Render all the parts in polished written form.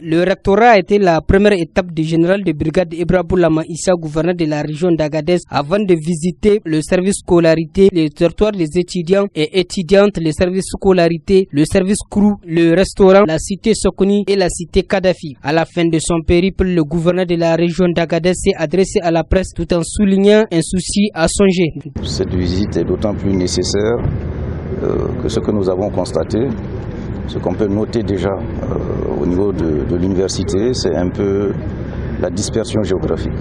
Le rectorat a été la première étape du général de brigade Ibra Boulama Issa, gouverneur de la région d'Agadez, avant de visiter le service scolarité, les territoires des étudiants et étudiantes, le service scolarité, le service crew, le restaurant, la cité Sokoni et la cité Kadhafi. À la fin de son périple, le gouverneur de la région d'Agadez s'est adressé à la presse tout en soulignant un souci à songer. Cette visite est d'autant plus nécessaire que ce que nous avons constaté, ce qu'on peut noter déjà au niveau de l'université, c'est un peu la dispersion géographique.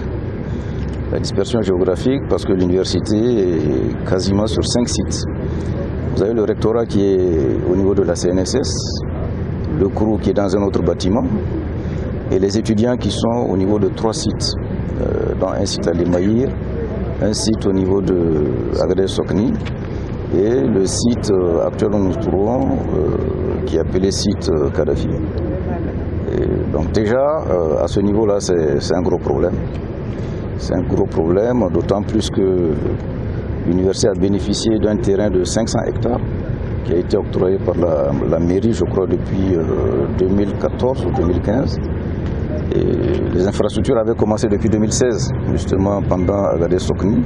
La dispersion géographique parce que l'université est quasiment sur 5 sites. Vous avez le rectorat qui est au niveau de la CNSS, le CRU qui est dans un autre bâtiment et les étudiants qui sont au niveau de 3 sites, dont un site à Limaïr, un site au niveau de Agadez Sokni et le site actuel où nous nous trouvons qui est appelé site Kadhafi. Donc déjà à ce niveau-là c'est un gros problème. C'est un gros problème, d'autant plus que l'université a bénéficié d'un terrain de 500 hectares qui a été octroyé par la mairie, je crois, depuis 2014 ou 2015. Et les infrastructures avaient commencé depuis 2016, justement pendant Agadez Sokni,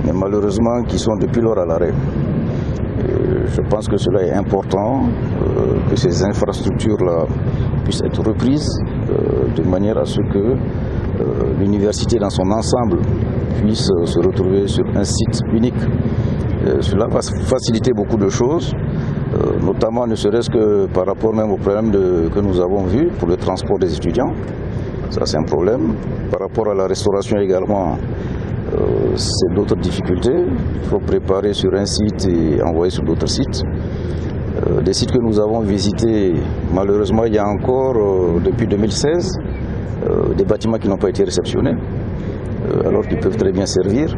mais malheureusement qui sont depuis lors à l'arrêt. Je pense que cela est important, que ces infrastructures-là puissent être reprises de manière à ce que l'université dans son ensemble puisse se retrouver sur un site unique. Cela va faciliter beaucoup de choses, notamment ne serait-ce que par rapport même au problème que nous avons vu pour le transport des étudiants. Ça c'est un problème. Par rapport à la restauration également, c'est d'autres difficultés. Il faut préparer sur un site et envoyer sur d'autres sites. Des sites que nous avons visités, malheureusement, il y a encore, depuis 2016, des bâtiments qui n'ont pas été réceptionnés, alors qu'ils peuvent très bien servir.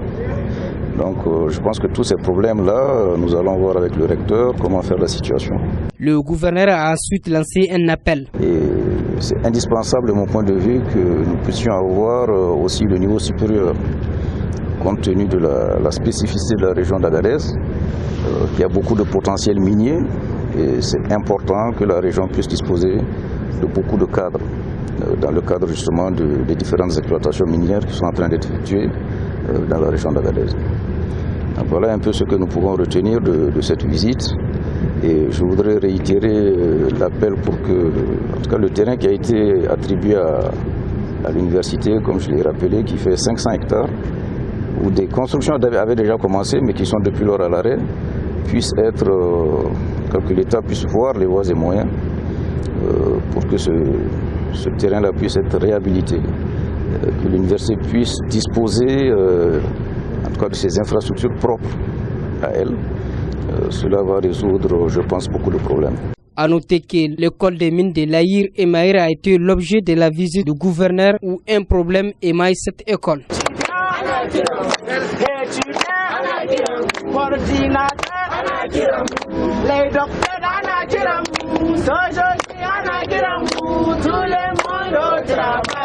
Donc je pense que tous ces problèmes-là, nous allons voir avec le recteur comment faire la situation. Le gouverneur a ensuite lancé un appel. Et c'est indispensable de mon point de vue que nous puissions avoir aussi le niveau supérieur, compte tenu de la spécificité de la région d'Agadez, qui a beaucoup de potentiel minier. Et c'est important que la région puisse disposer de beaucoup de cadres, dans le cadre justement des différentes exploitations minières qui sont en train d'être effectuées dans la région d'Agadez. Voilà un peu ce que nous pouvons retenir de cette visite. Et je voudrais réitérer l'appel pour que, en tout cas, le terrain qui a été attribué à l'université, comme je l'ai rappelé, qui fait 500 hectares, où des constructions avaient déjà commencé, mais qui sont depuis lors à l'arrêt, puisse être, que l'État puisse voir les voies et moyens pour que ce terrain-là puisse être réhabilité, que l'université puisse disposer, en tout cas, de ses infrastructures propres à elle. Cela va résoudre, je pense, beaucoup de problèmes. A noter que l'école des mines de l'Aïr et Maïr a été l'objet de la visite du gouverneur où un problème émaille cette école. Les docteurs, tout le monde au travail.